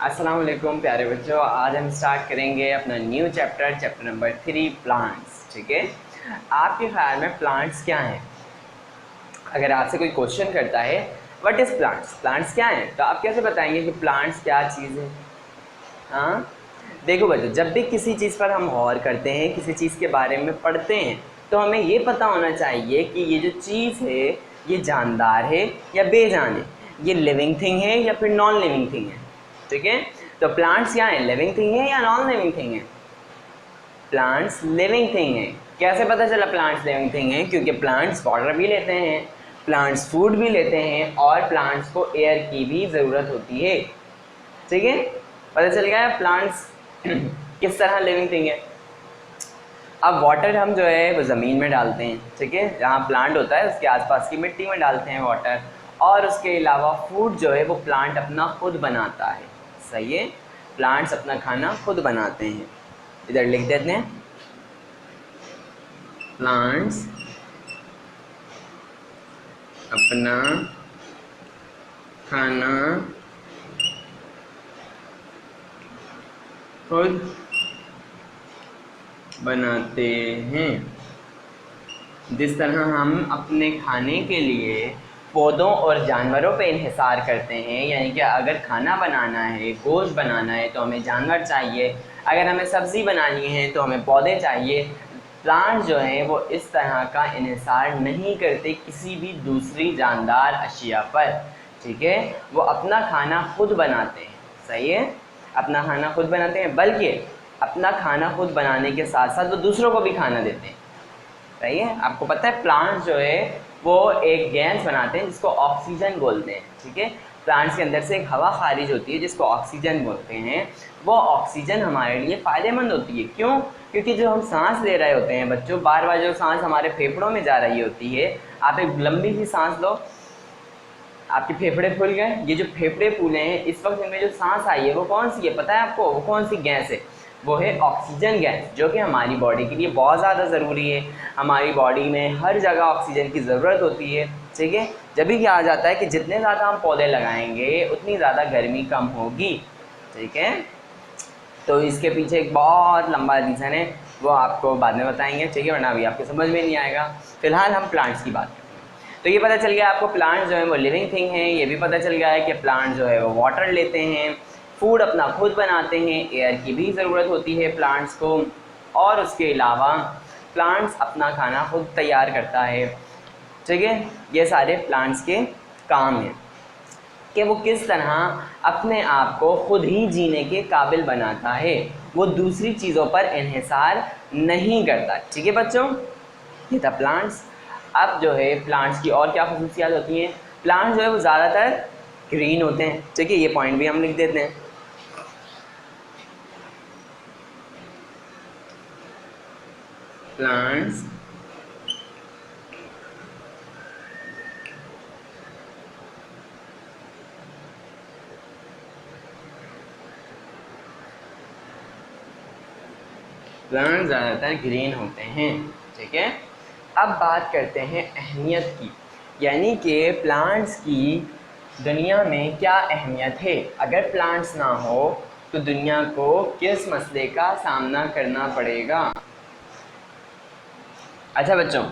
अस्सलाम वालेकुम प्यारे बच्चों। आज हम स्टार्ट करेंगे अपना न्यू चैप्टर नंबर 3 प्लांट्स। ठीक है, आपके ख्याल में प्लांट्स क्या हैं? अगर आपसे कोई क्वेश्चन करता है व्हाट इज़ प्लांट्स, प्लांट्स क्या हैं, तो आप कैसे बताएंगे कि प्लांट्स क्या चीज़ है? हाँ, देखो बच्चों, जब भी किसी चीज़ पर हम गौर करते हैं, किसी चीज़ के बारे में पढ़ते हैं, तो हमें ये पता होना चाहिए कि ये जो चीज़ है ये जानदार है या बेजान है, ये लिविंग थिंग है या फिर नॉन लिविंग थिंग है। ठीक है, तो प्लांट्स क्या है, लिविंग थिंग है या नॉन लिविंग थिंग है? प्लांट्स लिविंग थिंग है। कैसे पता चला प्लांट्स लिविंग थिंग है? क्योंकि प्लांट्स वाटर भी लेते हैं, प्लांट्स फूड भी लेते हैं और प्लांट्स को एयर की भी ज़रूरत होती है। ठीक है, पता चल गया प्लांट्स किस तरह लिविंग थिंग है। अब वाटर हम जो है वो ज़मीन में डालते हैं, ठीक है, जहाँ प्लांट होता है उसके आसपास की मिट्टी में डालते हैं वाटर, और उसके अलावा फूड जो है वो प्लांट अपना खुद बनाता है। सही है, प्लांट्स अपना खाना खुद बनाते हैं। इधर लिख देते हैं, प्लांट्स अपना खाना खुद बनाते हैं। जिस तरह हम अपने खाने के लिए पौधों और जानवरों पे इन्हिसार करते हैं, यानी कि अगर खाना बनाना है, गोश्त बनाना है तो हमें जानवर चाहिए, अगर हमें सब्ज़ी बनानी है तो हमें पौधे चाहिए। प्लांट जो हैं वो इस तरह का इन्हिसार नहीं करते किसी भी दूसरी जानदार अशिया पर। ठीक है, वो अपना खाना खुद बनाते हैं। सही है, अपना खाना खुद बनाते हैं, बल्कि अपना खाना खुद बनाने के साथ साथ वो दूसरों को भी खाना देते हैं। सही है, आपको पता है प्लांट्स जो है वो एक गैस बनाते हैं जिसको ऑक्सीजन बोलते हैं। ठीक है, प्लांट्स के अंदर से एक हवा खारिज होती है जिसको ऑक्सीजन बोलते हैं। वो ऑक्सीजन हमारे लिए फ़ायदेमंद होती है। क्यों? क्योंकि जो हम सांस ले रहे होते हैं बच्चों, बार बार जो सांस हमारे फेफड़ों में जा रही होती है, आप एक लंबी सी सांस लो, आपके फेफड़े फूल गए। ये जो फेफड़े फूले हैं इस वक्त इनमें जो सांस आई है वो कौन सी है पता है आपको? वो कौन सी गैस है? वो है ऑक्सीजन गैस, जो कि हमारी बॉडी के लिए बहुत ज़्यादा ज़रूरी है। हमारी बॉडी में हर जगह ऑक्सीजन की ज़रूरत होती है। ठीक है, जब भी क्या आ जाता है कि जितने ज़्यादा हम पौधे लगाएंगे उतनी ज़्यादा गर्मी कम होगी। ठीक है, तो इसके पीछे एक बहुत लंबा रीज़न है, वो आपको बाद में बताएंगे। ठीक है, वरना अभी आपको समझ में नहीं आएगा। फ़िलहाल हम प्लांट्स की बात करते हैं। तो ये पता चल गया आपको प्लांट्स जो है वो लिविंग थिंग है। ये भी पता चल गया है कि प्लांट जो है वो वाटर लेते हैं, फूड अपना खुद बनाते हैं, एयर की भी ज़रूरत होती है प्लांट्स को, और उसके अलावा प्लांट्स अपना खाना खुद तैयार करता है। ठीक है, ये सारे प्लांट्स के काम हैं कि वो किस तरह अपने आप को खुद ही जीने के काबिल बनाता है, वो दूसरी चीज़ों पर इन्हिसार नहीं करता। ठीक है बच्चों, ये था प्लांट्स। अब जो है प्लांट्स की और क्या खसूसियात होती हैं? प्लांट्स जो है वो ज़्यादातर ग्रीन होते हैं। ठीक है, ये पॉइंट भी हम लिख देते हैं। प्लांट्स प्लांट्स ज़्यादातर ग्रीन होते हैं। ठीक है, अब बात करते हैं अहमियत की, यानी कि प्लांट्स की दुनिया में क्या अहमियत है। अगर प्लांट्स ना हो तो दुनिया को किस मसले का सामना करना पड़ेगा? अच्छा बच्चों,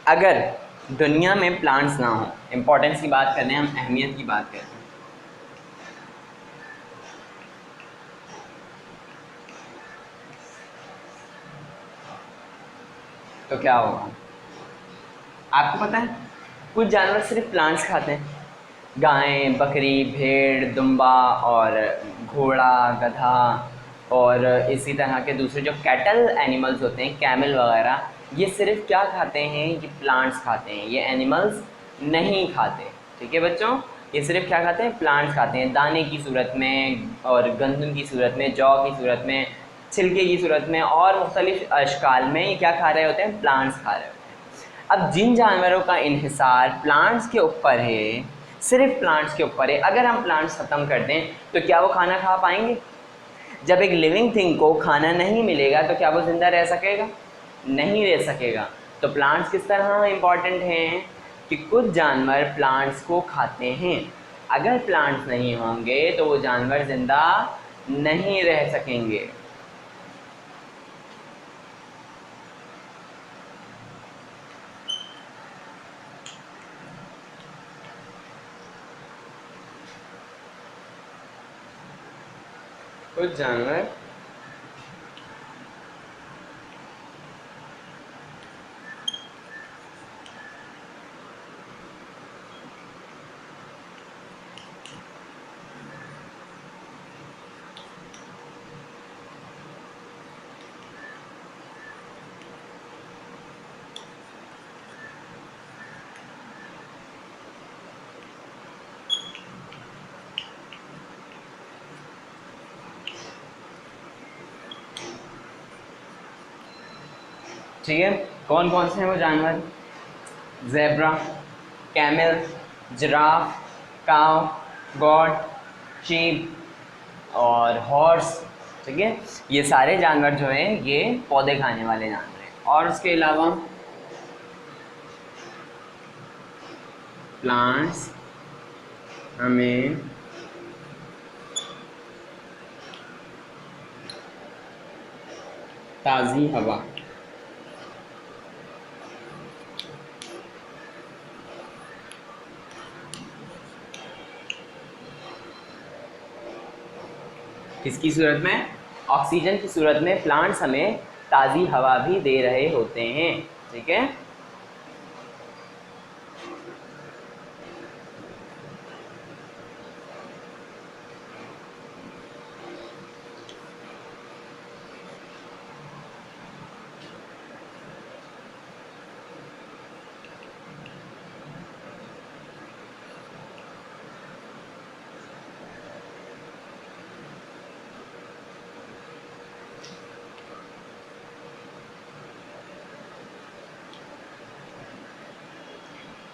अगर दुनिया में प्लांट्स ना हो, इम्पोर्टेंस की बात कर रहे हैं हम, अहमियत की बात कर रहे हैं, तो क्या होगा? आपको पता है कुछ जानवर सिर्फ प्लांट्स खाते हैं, गाय, बकरी, भेड़, दुम्बा और घोड़ा, गधा, और इसी तरह के दूसरे जो कैटल एनिमल्स होते हैं, कैमल वगैरह, ये सिर्फ क्या खाते हैं? ये प्लांट्स खाते हैं, ये एनिमल्स नहीं खाते। ठीक है बच्चों, ये सिर्फ क्या खाते हैं? प्लांट्स खाते हैं, दाने की सूरत में और गंदम की सूरत में, जौ की सूरत में, छिलके की सूरत में, और मुख्तलिफ अशकाल में ये क्या खा रहे होते हैं? प्लांट्स खा रहे होते हैं। अब जिन जानवरों का इन्हिसार प्लांट्स के ऊपर है, सिर्फ प्लांट्स के ऊपर है, अगर हम प्लांट्स ख़त्म कर दें तो क्या वो खाना खा पाएंगे? जब एक लिविंग थिंग को खाना नहीं मिलेगा तो क्या वो ज़िंदा रह सकेगा? नहीं रह सकेगा। तो प्लांट्स किस तरह इम्पॉर्टेंट हैं कि कुछ जानवर प्लांट्स को खाते हैं। अगर प्लांट्स नहीं होंगे तो वो जानवर जिंदा नहीं रह सकेंगे। कुछ जानवर ठीक है, कौन कौन से हैं वो जानवर? ज़ेब्रा, कैमल, जिराफ, काव, गॉट, शीप और हॉर्स। ठीक है, ये सारे जानवर जो हैं ये पौधे खाने वाले जानवर हैं। और उसके अलावा प्लांट्स हमें ताज़ी हवा, किसकी सूरत में? ऑक्सीजन की सूरत में प्लांट्स हमें ताज़ी हवा भी दे रहे होते हैं। ठीक है,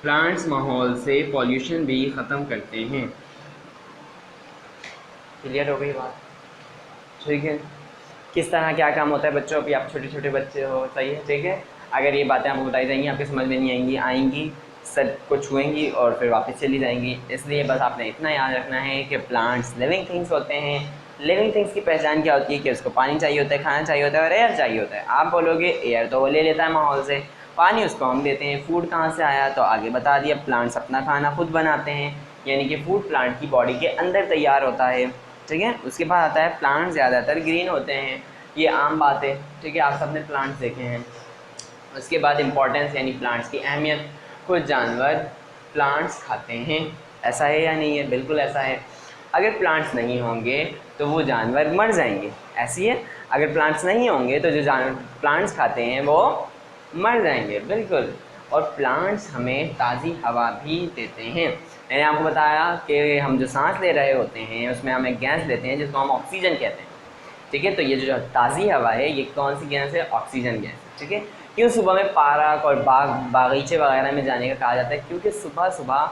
प्लांट्स माहौल से पॉल्यूशन भी ख़त्म करते हैं। क्लियर हो गई बात? ठीक है, किस तरह क्या काम होता है बच्चों? अभी आप छोटे छोटे बच्चे हो, सही है, ठीक है। अगर ये बातें आपको बताई जाएंगी आपके समझ में नहीं आएंगी सर को छुएंगी और फिर वापस चली जाएंगी। इसलिए बस आपने इतना याद रखना है कि प्लांट्स लिविंग थिंग्स होते हैं। लिविंग थिंग्स की पहचान क्या होती है कि उसको पानी चाहिए होता है, खाना चाहिए होता है और एयर चाहिए होता है। आप बोलोगे एयर तो वो ले लेता है माहौल से, पानी उसको हम देते हैं। फूड कहाँ से आया? तो आगे बता दिया, प्लांट्स अपना खाना खुद बनाते हैं, यानी कि फूड प्लांट की बॉडी के अंदर तैयार होता है। ठीक है, उसके बाद आता है प्लांट ज़्यादातर ग्रीन होते हैं, ये आम बात है। ठीक है, आप सबने प्लांट्स देखे हैं। उसके बाद इम्पोर्टेंस यानी प्लांट्स की अहमियत, कुछ जानवर प्लांट्स खाते हैं, ऐसा है या नहीं है? बिल्कुल ऐसा है। अगर प्लांट्स नहीं होंगे तो वो जानवर मर जाएंगे, ऐसी है। अगर प्लांट्स नहीं होंगे तो जो जानवर प्लांट्स खाते हैं वो मर जाएंगे, बिल्कुल। और प्लांट्स हमें ताज़ी हवा भी देते हैं। मैंने आपको बताया कि हम जो सांस ले रहे होते हैं उसमें हम एक गैस लेते हैं जिसको हम ऑक्सीजन कहते हैं। ठीक है, तो ये जो ताज़ी हवा है ये कौन सी गैस है? ऑक्सीजन गैस है। ठीक है, क्यों सुबह में पार्क और बागीचे वगैरह में जाने का कहा जाता है? क्योंकि सुबह सुबह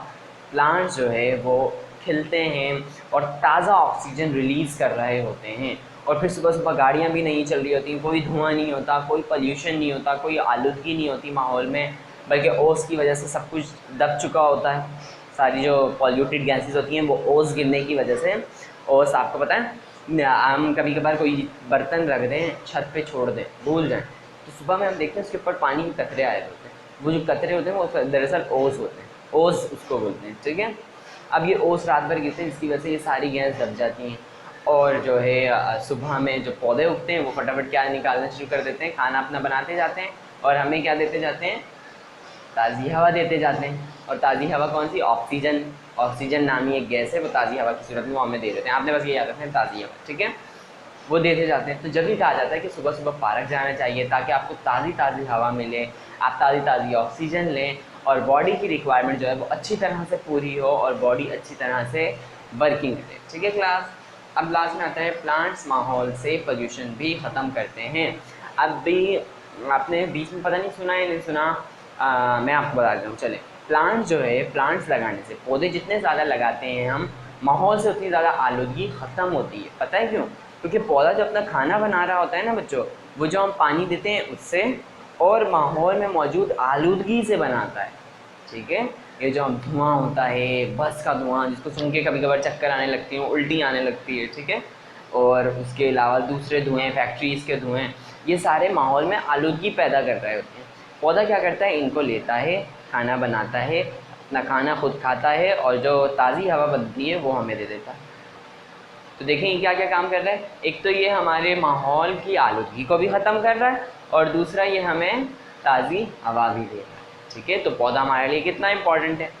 प्लांट्स जो है वो खिलते हैं और ताज़ा ऑक्सीजन रिलीज़ कर रहे होते हैं। और फिर सुबह सुबह गाड़ियाँ भी नहीं चल रही होती, कोई धुआं नहीं होता, कोई पोल्यूशन नहीं होता, कोई आलूदगी नहीं होती माहौल में, बल्कि ओस की वजह से सब कुछ दब चुका होता है। सारी जो पॉल्यूटेड गैसेस होती हैं वो ओस गिरने की वजह से, ओस आपको पता है हम कभी कभार कोई बर्तन रख दें छत पे छोड़ दें, भूल जाएं, तो सुबह में हम देखते हैं उसके ऊपर पानी के कतरे आए होते हैं। वो जो कतरे होते हैं वो दरअसल ओस होते हैं, ओस उसको बोलते हैं। ठीक है, अब ये ओस रात भर गिरते हैं जिसकी वजह से ये सारी गैस दब जाती हैं। और जो है सुबह में जो पौधे उगते हैं वो फटाफट क्या निकालना शुरू कर देते हैं, खाना अपना बनाते जाते हैं और हमें क्या देते जाते हैं? ताज़ी हवा देते जाते हैं। और ताज़ी हवा कौन सी? ऑक्सीजन। ऑक्सीजन नामी एक गैस है, वो ताज़ी हवा की सूरत में वो हमें दे देते हैं। आपने बस ये याद रखना है, ताज़ी हवा। ठीक है, वो देते जाते हैं। तो जब भी कहा जाता है कि सुबह सुबह पार्क जाना चाहिए ताकि आपको ताज़ी ताज़ी हवा मिले, आप ताज़ी ताज़ी ऑक्सीजन लें और बॉडी की रिक्वायरमेंट जो है वो अच्छी तरह से पूरी हो और बॉडी अच्छी तरह से वर्किंग करे। ठीक है क्लास, अब लास्ट में आता है प्लांट्स माहौल से पोल्यूशन भी ख़त्म करते हैं। अब भी आपने बीच में पता नहीं सुना है नहीं सुना, मैं आपको बता देता हूँ। चले, प्लांट्स जो है, प्लांट्स लगाने से, पौधे जितने ज़्यादा लगाते हैं हम, माहौल से उतनी ज़्यादा आलूदगी ख़त्म होती है। पता है क्यों? क्योंकि पौधा जो अपना खाना बना रहा होता है ना बच्चों, वो जो हम पानी देते हैं उससे और माहौल में मौजूद आलूदगी से बनाता है। ठीक है, ये जो धुआं होता है, बस का धुआं, जिसको सुन के कभी कभार चक्कर आने लगती है, उल्टी आने लगती है, ठीक है। और उसके अलावा दूसरे धुएँ, फैक्ट्रीज़ के धुएँ, ये सारे माहौल में आलूदगी पैदा कर रहे होते हैं। पौधा क्या करता है, इनको लेता है, खाना बनाता है, अपना खाना खुद खाता है, और जो ताज़ी हवा बनती है वो हमें दे देता है। तो देखें ये क्या क्या काम कर रहा है। एक तो ये हमारे माहौल की आलूदगी को भी ख़त्म कर रहा है, और दूसरा ये हमें ताज़ी हवा भी दे रहा है, ठीक है। तो पौधा हमारे लिए कितना इम्पोर्टेंट है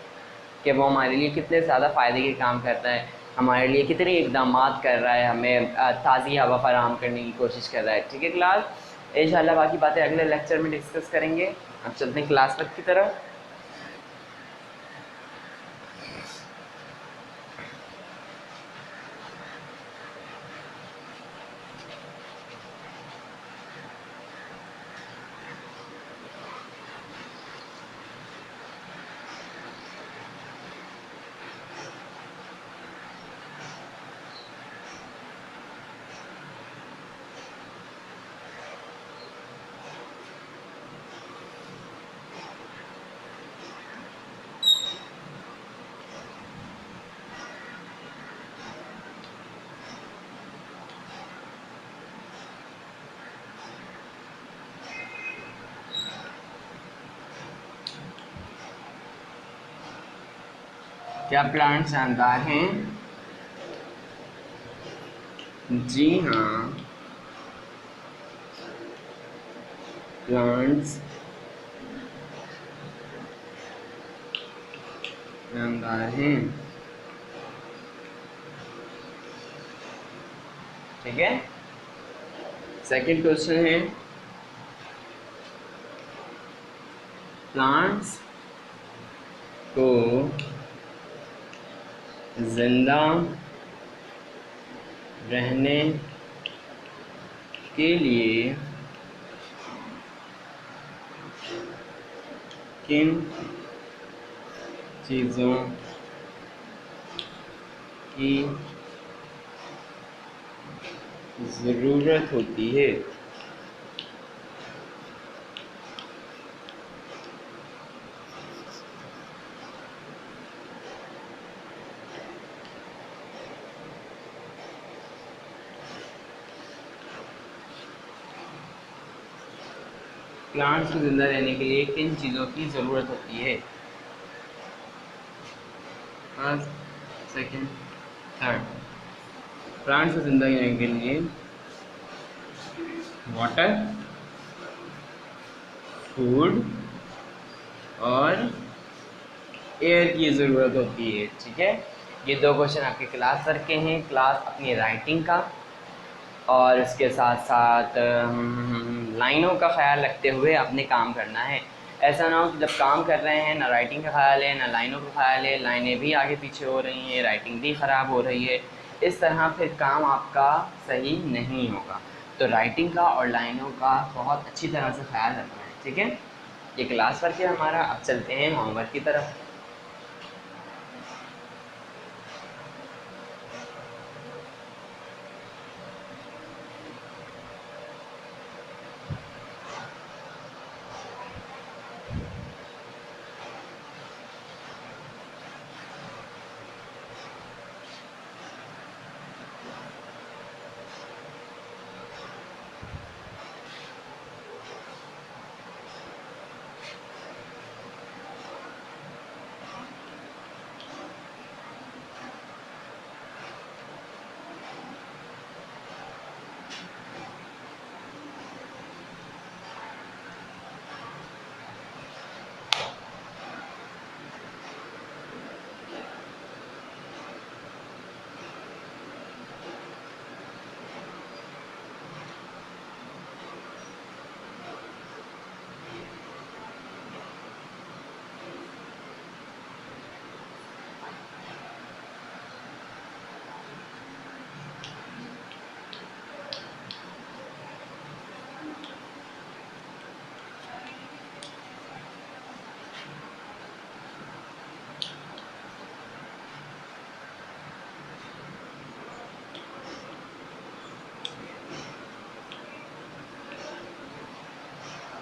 कि वो हमारे लिए कितने ज़्यादा फ़ायदे के काम करता है, हमारे लिए कितने इक़दामात कर रहा है, हमें ताज़ी हवा फराहम करने की कोशिश कर रहा है, ठीक है क्लास। इंशाल्लाह बाकी बातें अगले लेक्चर में डिस्कस करेंगे। अब चलते हैं क्लास वर्क की तरफ। क्या प्लांट्स जानदार हैं? जी हाँ, प्लांट्स जानदार हैं, ठीक है। सेकंड क्वेश्चन है, प्लांट्स को जिंदा रहने के लिए किन चीज़ों की ज़रूरत होती है? प्लांट्स को जिंदा रहने के लिए किन चीज़ों की ज़रूरत होती है? First, second, third. प्लांट्स को जिंदा रहने के लिए वाटर, फूड और एयर की ज़रूरत होती है, ठीक है। ये दो क्वेश्चन आपके क्लास वर्क के हैं, क्लास अपनी राइटिंग का और इसके साथ साथ लाइनों का ख्याल रखते हुए आपने काम करना है। ऐसा ना हो कि जब काम कर रहे हैं ना राइटिंग का ख्याल है ना लाइनों का ख्याल है, लाइनें भी आगे पीछे हो रही हैं, राइटिंग भी ख़राब हो रही है। इस तरह फिर काम आपका सही नहीं होगा। तो राइटिंग का और लाइनों का बहुत अच्छी तरह से ख्याल रखना है, ठीक है। ये क्लास वर्क है हमारा। अब चलते हैं होमवर्क की तरफ।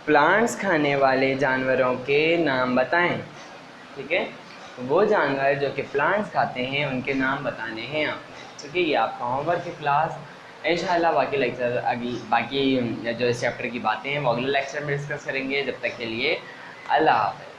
प्लांट्स खाने वाले जानवरों के नाम बताएं, ठीक है। वो जानवर जो कि प्लांट्स खाते हैं उनके नाम बताने हैं आपको। ठीक है, ये आपका होमवर्क है क्लास। इंशाल्लाह बाकी लेक्चर बाकी जो इस चैप्टर की बातें हैं वो अगले लेक्चर में डिस्कस करेंगे। जब तक के लिए अल्लाह हाफ़िज़।